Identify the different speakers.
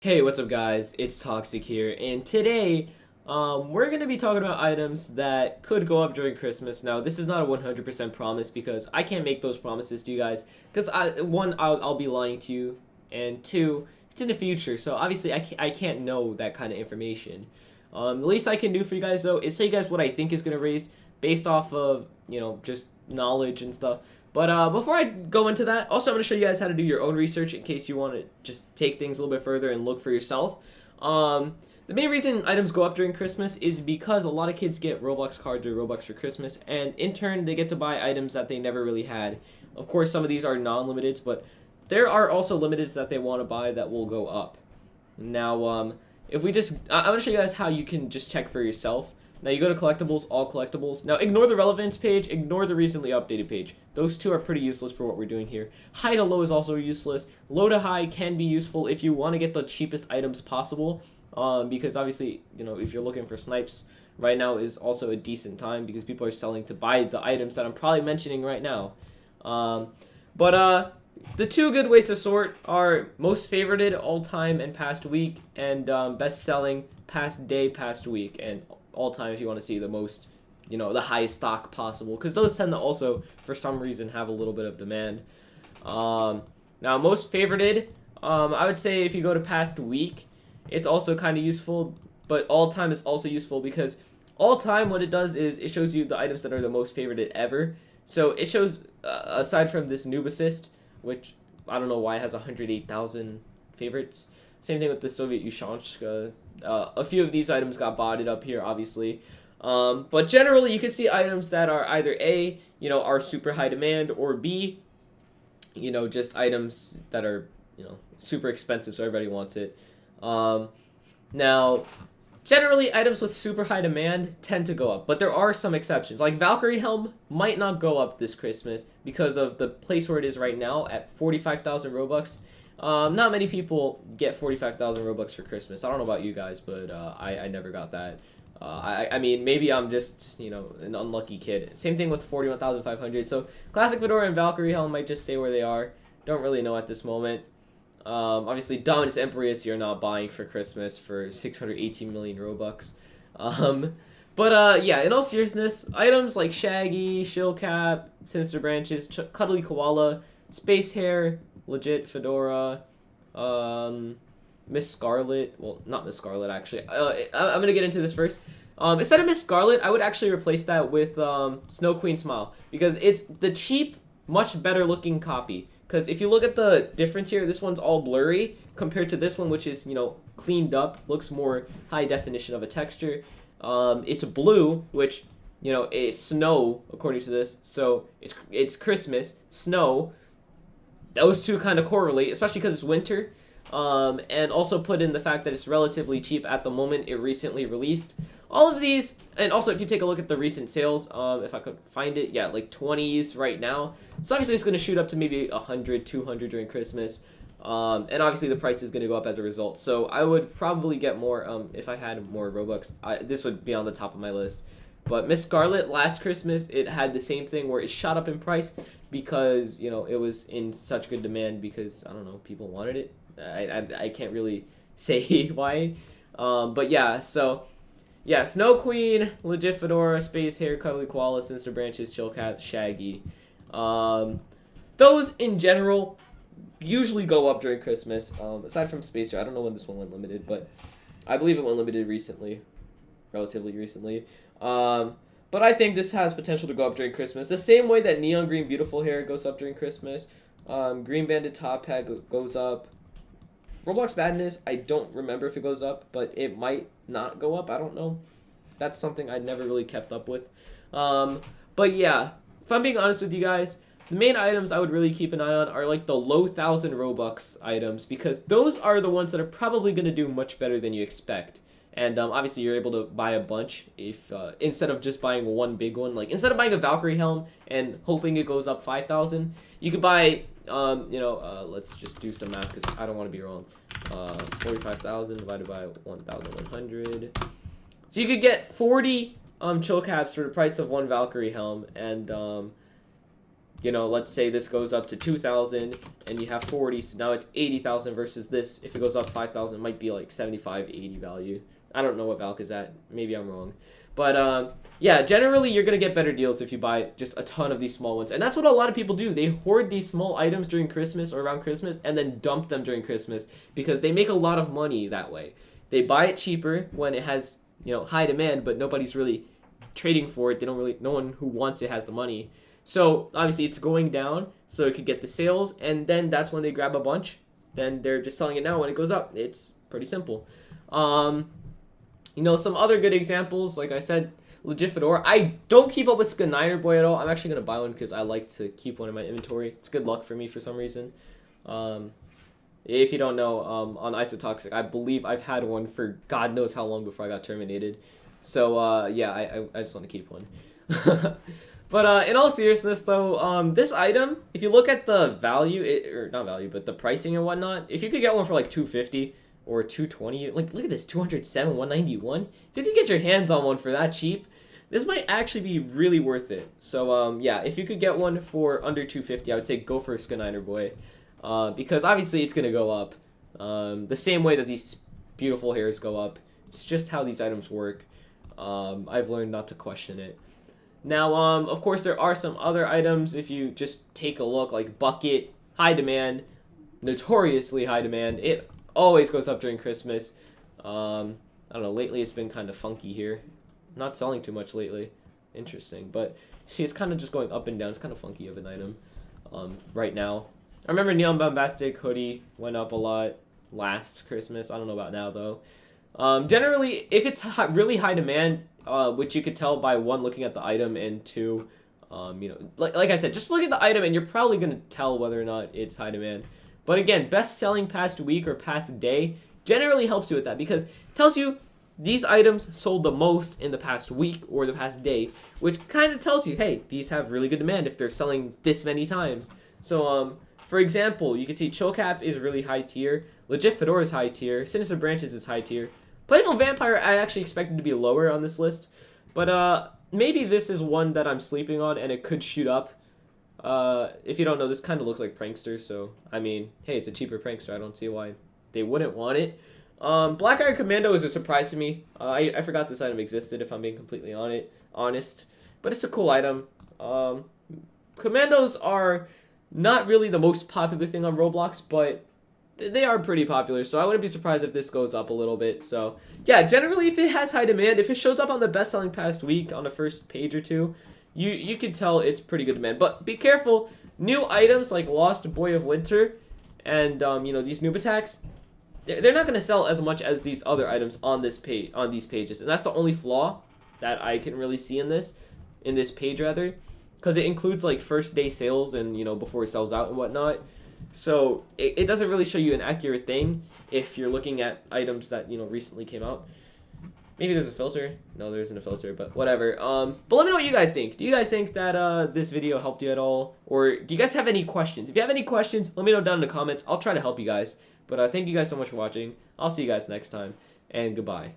Speaker 1: Hey, what's up guys? It's Toxic here, and today we're going to be talking about items that could go up during Christmas. Now, this is not a 100% promise because I can't make those promises to you guys because one, I'll be lying to you, and two, it's in the future, so obviously I can't know that kind of information. The least I can do for you guys, though, is tell you guys what I think is going to raise based off of, just knowledge and stuff. But before I go into that, also I'm going to show you guys how to do your own research in case you want to just take things a little bit further and look for yourself. The main reason items go up during Christmas is because a lot of kids get Roblox cards or Robux for Christmas, and in turn they get to buy items that they never really had. Of course, some of these are non-limiteds, but there are also limiteds that they want to buy that will go up. Now, if we just, I'm going to show you guys how you can just check for yourself. Now you go to collectibles, all collectibles. Now ignore the relevance page, ignore the recently updated page. Those two are pretty useless for what we're doing here. High to low is also useless. Low to high can be useful if you want to get the cheapest items possible. Because obviously, if you're looking for snipes, right now is also a decent time because people are selling to buy the items that I'm probably mentioning right now. The two good ways to sort are most favorited, all time and past week, and best selling, past day, past week, and all time if you want to see the most, the highest stock possible, because those tend to also, for some reason, have a little bit of demand. Now, most favorited, I would say if you go to past week, it's also kind of useful, but all time is also useful because all time, what it does is it shows you the items that are the most favorited ever. So it shows, aside from this noob assist, which I don't know why it has 108,000 favorites. Same thing with the Soviet Ushanshka. A few of these items got botted up here, obviously. But generally, you can see items that are either A, are super high demand, or B, just items that are, super expensive, so everybody wants it. Now, generally, items with super high demand tend to go up, but there are some exceptions. Like Valkyrie Helm might not go up this Christmas because of the place where it is right now at 45,000 Robux. Not many people get 45,000 Robux for Christmas. I don't know about you guys, but I never got that. I mean, maybe I'm just, an unlucky kid. Same thing with 41,500. So Classic Fedora and Valkyrie Helm might just stay where they are. Don't really know at this moment. Obviously, Dominus Empress you're not buying for Christmas for 618 million Robux. Yeah, in all seriousness, items like Shaggy, Shellcap, Sinister Branches, Cuddly Koala, Space Hair, Legit Fedora, Miss Scarlet. Well, not Miss Scarlet, actually. I'm gonna get into this first. Instead of Miss Scarlet, I would actually replace that with Snow Queen Smile because it's the cheap, much better looking copy. Because if you look at the difference here, this one's all blurry compared to this one, which is, cleaned up, looks more high definition of a texture. It's blue, which, is snow, according to this. So it's Christmas, snow. Those two kind of correlate, especially because it's winter. And also put in the fact that it's relatively cheap at the moment it recently released. All of these, and also if you take a look at the recent sales, if I could find it, yeah, like 20s right now. So obviously it's going to shoot up to maybe 100, 200 during Christmas. And obviously the price is going to go up as a result. So I would probably get more, if I had more Robux, this would be on the top of my list. But Miss Scarlet, last Christmas, it had the same thing where it shot up in price because, it was in such good demand because, I don't know, people wanted it. I can't really say why. But yeah, so... yeah, Snow Queen, Legit Fedora, Space Hair, Cuddly Koala, Sinister Branches, Chillcat, Shaggy. Those, in general, usually go up during Christmas. Aside from Space Hair, I don't know when this one went limited, but I believe it went limited recently. Relatively recently. But I think this has potential to go up during Christmas. The same way that Neon Green Beautiful Hair goes up during Christmas. Green Banded Top Hat goes up. Roblox Madness, I don't remember if it goes up, but it might not go up. I don't know. That's something I never really kept up with. But yeah, if I'm being honest with you guys, the main items I would really keep an eye on are like the low 1,000 Robux items because those are the ones that are probably going to do much better than you expect. And obviously you're able to buy a bunch if instead of just buying one big one. Like instead of buying a Valkyrie Helm and hoping it goes up 5,000, you could buy let's just do some math because I don't want to be wrong. 45,000 divided by 1,100. So you could get 40 chill caps for the price of one Valkyrie Helm, and you know, let's say this goes up to 2,000 and you have 40, so now it's 80,000 versus this. If it goes up 5,000, it might be like 75, 80 value. I don't know what Valk is at. Maybe I'm wrong. But yeah, generally you're going to get better deals if you buy just a ton of these small ones. And that's what a lot of people do. They hoard these small items during Christmas or around Christmas and then dump them during Christmas because they make a lot of money that way. They buy it cheaper when it has, you know, high demand, but nobody's really trading for it. They don't really, no one who wants it has the money. So obviously it's going down so it could get the sales, and then that's when they grab a bunch. Then they're just selling it now when it goes up. It's pretty simple. You know, some other good examples, like I said, legit fedora. I don't keep up with Skyniner Boy at all. I'm actually going to buy one because I like to keep one in my inventory. It's good luck for me for some reason. If you don't know, on iSoToxic, I believe I've had one for God knows how long before I got terminated. So, yeah, I just want to keep one. But in all seriousness, though, this item, if you look at the value, or not value, but the pricing and whatnot, if you could get one for like 250 or 220, like look at this, 207, 191. If you could get your hands on one for that cheap, this might actually be really worth it. So yeah, if you could get one for under 250, I would say go for a Skyniner Boy, because obviously it's gonna go up, the same way that these beautiful hairs go up. It's just how these items work. I've learned not to question it. Now, of course, there are some other items. If you just take a look, like Bucket, high demand, notoriously high demand. It always goes up during Christmas. I don't know, lately it's been kind of funky here. Not selling too much lately. Interesting, but see, it's kind of just going up and down. It's kind of funky of an item right now. I remember Neon Bombastic hoodie went up a lot last Christmas. I don't know about now, though. Generally, if it's really high demand, which you could tell by one, looking at the item, and two, you know, like I said, just look at the item and you're probably going to tell whether or not it's high demand. But again, best selling past week or past day generally helps you with that because it tells you these items sold the most in the past week or the past day, which kind of tells you, hey, these have really good demand if they're selling this many times. So, for example, you can see Chill Cap is really high tier, Legit Fedora is high tier, Sinister Branches is high tier. Playable Vampire I actually expected to be lower on this list, but maybe this is one that I'm sleeping on and it could shoot up. If you don't know, this kind of looks like Prankster, so I mean, hey, it's a cheaper Prankster. I don't see why they wouldn't want it. Black Iron Commando is a surprise to me. I forgot this item existed, if I'm being completely honest, but it's a cool item. Commandos are not really the most popular thing on Roblox, but they are pretty popular, so I wouldn't be surprised if this goes up a little bit. So yeah, generally if it has high demand, if it shows up on the best selling past week on the first page or two, you can tell it's pretty good demand. But be careful, new items like Lost Boy of Winter and you know, these noob attacks, they're not going to sell as much as these other items on this page, on these pages, and that's the only flaw that I can really see in this page rather, because it includes like first day sales and, you know, before it sells out and whatnot. So it doesn't really show you an accurate thing if you're looking at items that, you know, recently came out. Maybe there's a filter. No, there isn't a filter, but whatever. But let me know what you guys think. Do you guys think that this video helped you at all? Or do you guys have any questions? If you have any questions, let me know down in the comments. I'll try to help you guys. But thank you guys so much for watching. I'll see you guys next time, and goodbye.